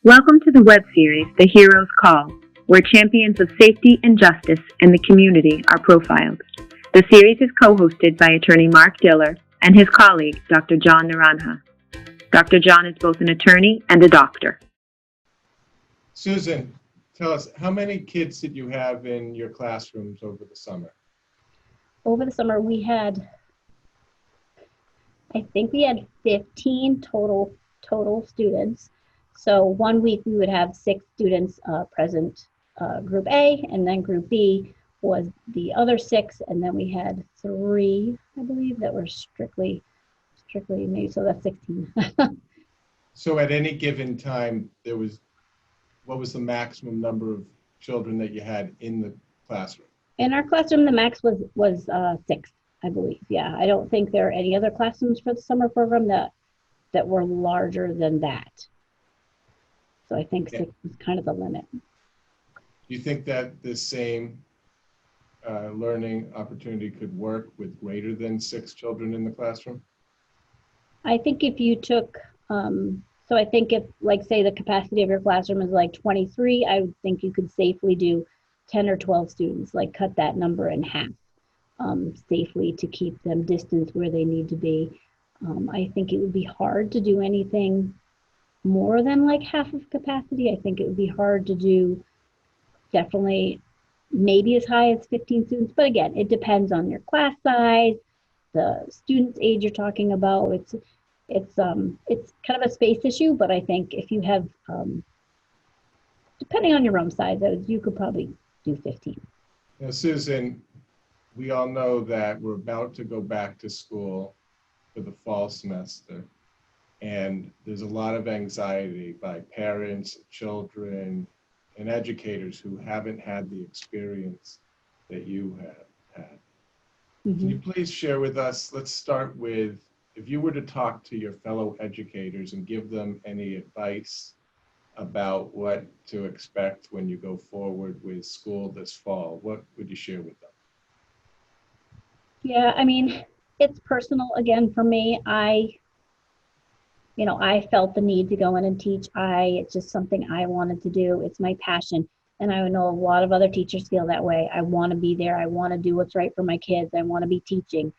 Welcome to the web series, The Hero's Call, where champions of safety and justice in the community are profiled. The series is co-hosted by attorney Mark Diller and his colleague, Dr. John Naranja. Dr. John is both an attorney and a doctor. Susan, tell us, how many kids did you have in your classrooms over the summer? Over the summer, I think we had 15 total students. So 1 week we would have 6 students present, group A, and then group B was the other 6, and then we had 3, I believe, that were strictly me, so that's 16. So at any given time, what was the maximum number of children that you had in the classroom? In our classroom, the max was 6, I believe. Yeah, I don't think there are any other classrooms for the summer program that were larger than that. So I think 6 is kind of the limit. Do you think that the same learning opportunity could work with greater than 6 children in the classroom? I think if you took, so I think if, like, say the capacity of your classroom is like 23, I would think you could safely do 10 or 12 students, like cut that number in half safely to keep them distanced where they need to be. I think it would be hard to do anything more than like half of capacity. I think it would be hard to do definitely maybe as high as 15 students, but again, it depends on your class size, the student's age you're talking about. It's kind of a space issue, but I think if you have, depending on your room size, you could probably do 15. Now, Susan, we all know that we're about to go back to school for the fall semester. And there's a lot of anxiety by parents, children, and educators who haven't had the experience that you have had. Mm-hmm. Can you please share with us, let's start with, if you were to talk to your fellow educators and give them any advice about what to expect when you go forward with school this fall, what would you share with them? Yeah, I mean, it's personal again for me. I felt the need to go in and teach. It's just something I wanted to do. It's my passion. And I know a lot of other teachers feel that way. I want to be there. I want to do what's right for my kids. I want to be teaching.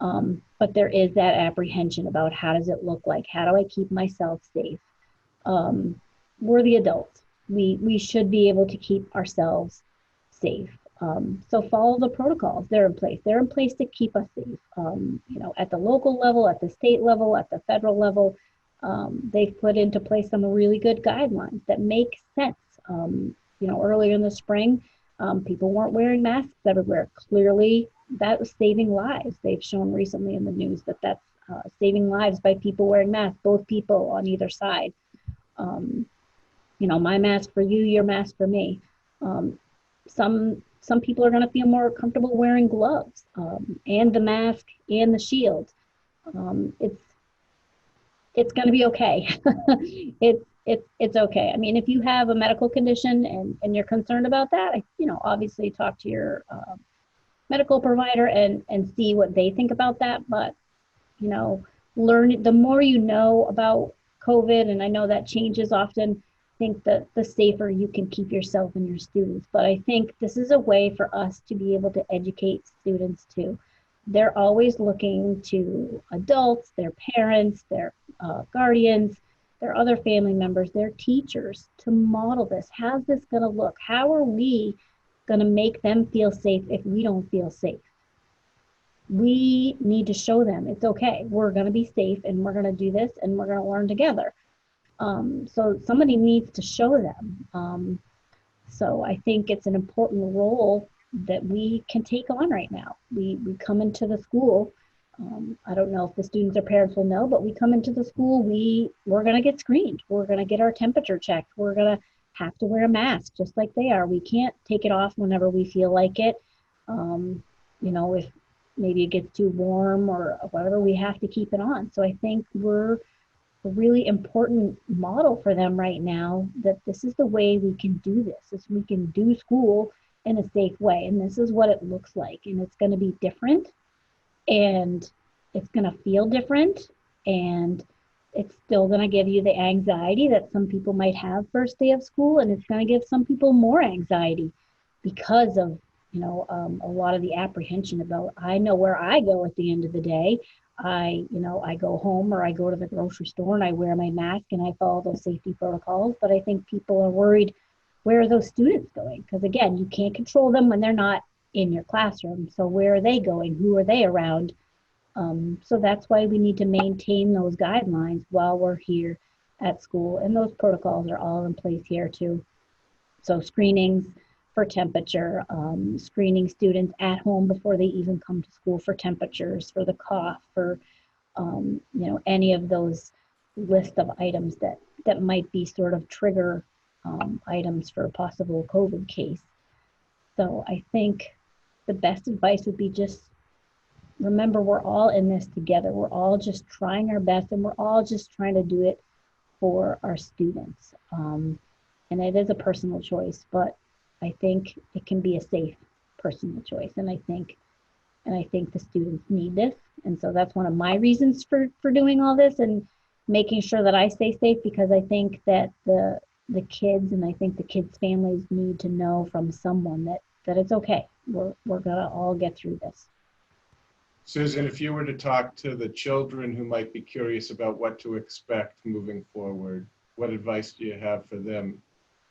But there is that apprehension about how does it look like? How do I keep myself safe? We're the adults. We should be able to keep ourselves safe. So follow the protocols. They're in place. They're in place to keep us safe. At the local level, at the state level, at the federal level, they've put into place some really good guidelines that make sense. Earlier in the spring, people weren't wearing masks everywhere. Clearly, that was saving lives. They've shown recently in the news that that's saving lives by people wearing masks, both people on either side. My mask for you, your mask for me. Some people are going to feel more comfortable wearing gloves and the mask and the shield. It's going to be okay. It's okay. I mean, if you have a medical condition and you're concerned about that, obviously talk to your medical provider and see what they think about that. But, learn, the more you know about COVID, and I know that changes often, I think that the safer you can keep yourself and your students. But I think this is a way for us to be able to educate students too. They're always looking to adults, their parents, their guardians, their other family members, their teachers to model this. How's this going to look? How are we going to make them feel safe if we don't feel safe? We need to show them it's okay. We're going to be safe and we're going to do this and we're going to learn together. So somebody needs to show them. So I think it's an important role that we can take on right now. We come into the school. I don't know if the students or parents will know, but we come into the school, we're going to get screened. We're going to get our temperature checked. We're going to have to wear a mask just like they are. We can't take it off whenever we feel like it. If maybe it gets too warm or whatever, we have to keep it on. So I think we're a really important model for them right now, that this is the way we can do this. We can do school in a safe way. And this is what it looks like. And it's going to be different. And it's going to feel different. And it's still going to give you the anxiety that some people might have first day of school, and it's going to give some people more anxiety because of, a lot of the apprehension about, I know where I go at the end of the day. I go home or I go to the grocery store and I wear my mask and I follow those safety protocols. But I think people are worried, where are those students going? Because again, you can't control them when they're not in your classroom. So where are they going? Who are they around? So that's why we need to maintain those guidelines while we're here at school. And those protocols are all in place here too. So screenings for temperature, screening students at home before they even come to school for temperatures, for the cough, for any of those list of items that might be sort of trigger items for a possible COVID case. So I think the best advice would be just remember, we're all in this together. We're all just trying our best, and we're all just trying to do it for our students. And it is a personal choice, but I think it can be a safe personal choice. And I think the students need this. And so that's one of my reasons for doing all this and making sure that I stay safe, because I think that the kids, and I think the kids' families need to know from someone that it's okay. We're gonna all get through this. Susan, if you were to talk to the children who might be curious about what to expect moving forward, what advice do you have for them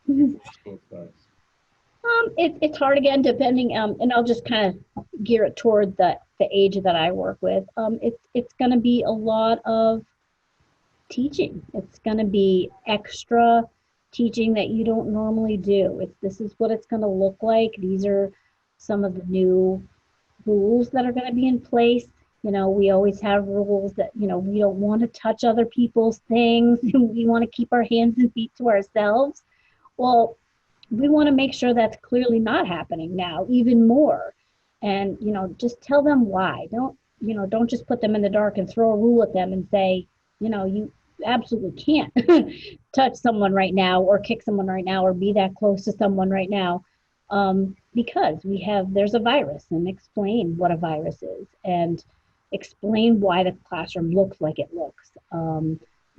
before school starts? It's hard again, depending, and I'll just kind of gear it toward the age that I work with. It's going to be a lot of teaching. It's going to be extra teaching that you don't normally do. This is what it's going to look like. These are some of the new rules that are going to be in place. We always have rules that, we don't want to touch other people's things. We want to keep our hands and feet to ourselves. Well, we want to make sure that's clearly not happening now, even more. And, just tell them why. Don't just put them in the dark and throw a rule at them and say, you absolutely can't touch someone right now or kick someone right now or be that close to someone right now. Because there's a virus, and explain what a virus is and explain why the classroom looks like it looks.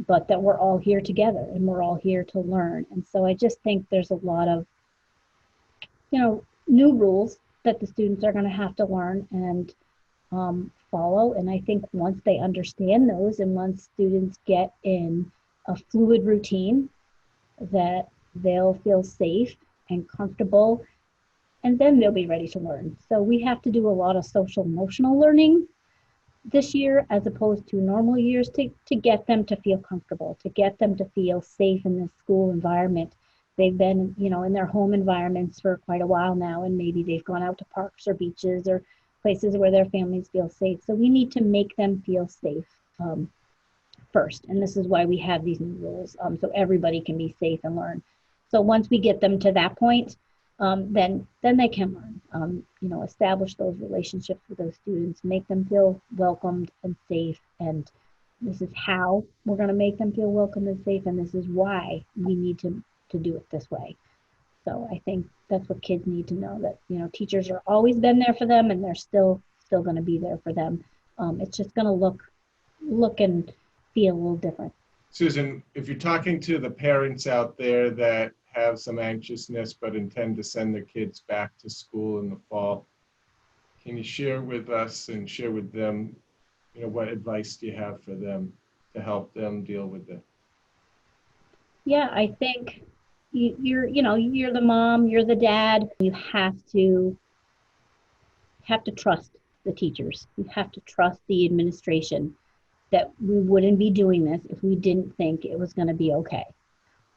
But that we're all here together and we're all here to learn. And so I just think there's a lot of, new rules that the students are going to have to learn and follow. And I think once they understand those, and once students get in a fluid routine, that they'll feel safe and comfortable, and then they'll be ready to learn. So we have to do a lot of social emotional learning this year, as opposed to normal years, to get them to feel comfortable, to get them to feel safe in this school environment. They've been, in their home environments for quite a while now, and maybe they've gone out to parks or beaches or places where their families feel safe. So we need to make them feel safe first. And this is why we have these new rules, so everybody can be safe and learn. So once we get them to that point, then they can learn, establish those relationships with those students, make them feel welcomed and safe. And this is how we're going to make them feel welcome and safe. And this is why we need to do it this way. So I think that's what kids need to know, that, teachers are always been there for them, and they're still going to be there for them. It's just going to look and feel a little different. Susan, if you're talking to the parents out there that have some anxiousness but intend to send their kids back to school in the fall, can you share with us and share with them, what advice do you have for them to help them deal with it? Yeah, I think you're the mom, you're the dad. You have to trust the teachers. You have to trust the administration, that we wouldn't be doing this if we didn't think it was going to be okay.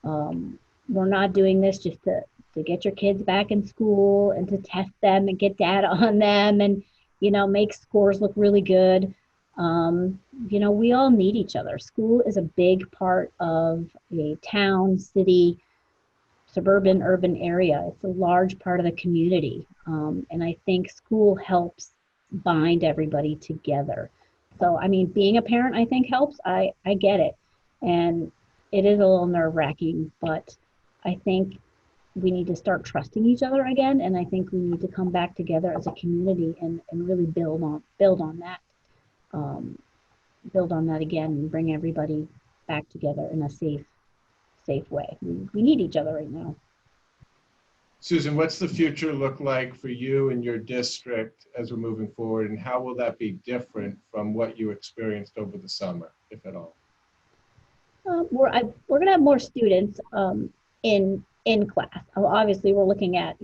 We're not doing this just to get your kids back in school and to test them and get data on them and, make scores look really good. We all need each other. School is a big part of a town, city, suburban, urban area. It's a large part of the community. And I think school helps bind everybody together. So, being a parent, I think, helps. I get it. And it is a little nerve-wracking, but I think we need to start trusting each other again. And I think we need to come back together as a community and really build on that again, and bring everybody back together in a safe way. We need each other right now. Susan, what's the future look like for you and your district as we're moving forward, and how will that be different from what you experienced over the summer, if at all? We're going to have more students in class. Obviously, we're looking at,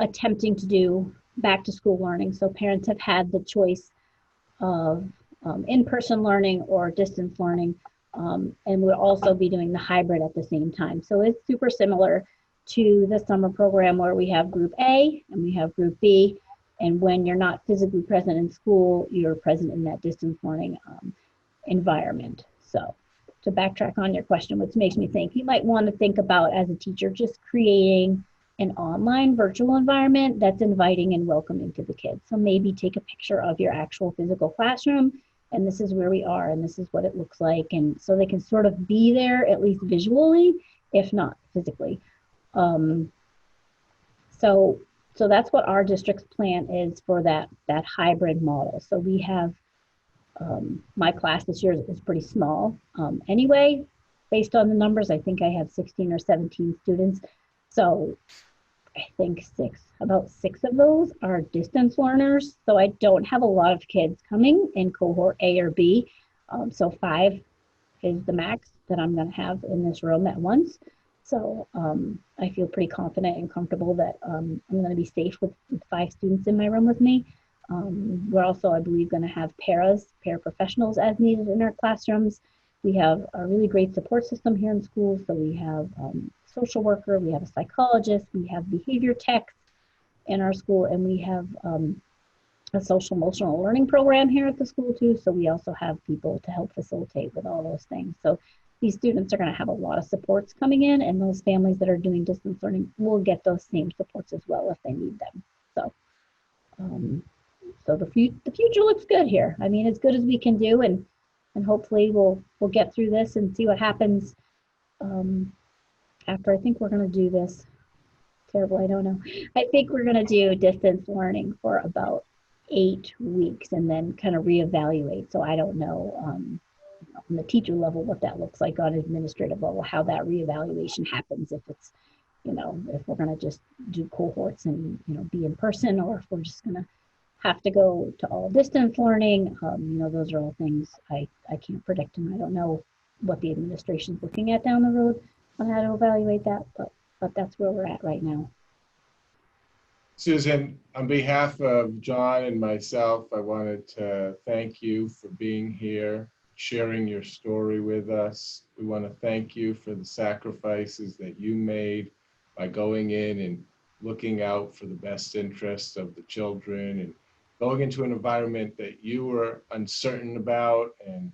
attempting to do back to school learning. So parents have had the choice of in-person learning or distance learning. And we'll also be doing the hybrid at the same time. So it's super similar to the summer program where we have group A and we have group B. And when you're not physically present in school, you're present in that distance learning environment. So to backtrack on your question, which makes me think you might want to think about as a teacher, just creating an online virtual environment that's inviting and welcoming to the kids. So maybe take a picture of your actual physical classroom, and this is where we are, and this is what it looks like. And so they can sort of be there, at least visually, if not physically. So that's what our district's plan is for that hybrid model. So we have, my class this year is pretty small. Anyway, based on the numbers, I think I have 16 or 17 students. So I think about six of those are distance learners. So I don't have a lot of kids coming in cohort A or B. So 5 is the max that I'm going to have in this room at once. So I feel pretty confident and comfortable that I'm going to be safe with 5 students in my room with me. We're also, I believe, going to have paraprofessionals as needed in our classrooms. We have a really great support system here in school. So we have social worker, we have a psychologist, we have behavior techs in our school, and we have a social emotional learning program here at the school too. So we also have people to help facilitate with all those things. So these students are going to have a lot of supports coming in, and those families that are doing distance learning will get those same supports as well if they need them. So the future looks good here. I mean, as good as we can do, and hopefully we'll get through this and see what happens after. I think we're going to do this. Terrible, I don't know. I think we're going to do distance learning for about 8 weeks and then kind of reevaluate. So I don't know on the teacher level what that looks like, on administrative level, how that reevaluation happens, if it's, if we're going to just do cohorts and, be in person, or if we're just going to have to go to all distance learning. Those are all things I can't predict, and I don't know what the administration's looking at down the road on how to evaluate that, but that's where we're at right now. Susan, on behalf of John and myself, I wanted to thank you for being here, sharing your story with us. We want to thank you for the sacrifices that you made by going in and looking out for the best interests of the children, and going into an environment that you were uncertain about and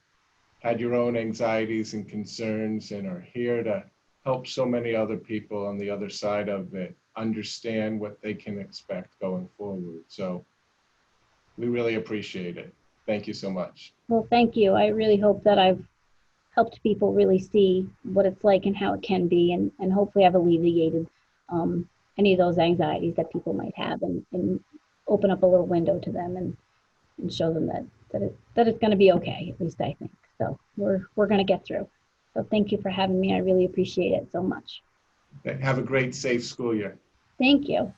had your own anxieties and concerns, and are here to help so many other people on the other side of it understand what they can expect going forward. So we really appreciate it. Thank you so much. Well, thank you. I really hope that I've helped people really see what it's like and how it can be, and hopefully I've alleviated any of those anxieties that people might have, and open up a little window to them and show them that it's going to be okay, at least I think. So we're going to get through. So thank you for having me. I really appreciate it so much. Have a great, safe school year. Thank you.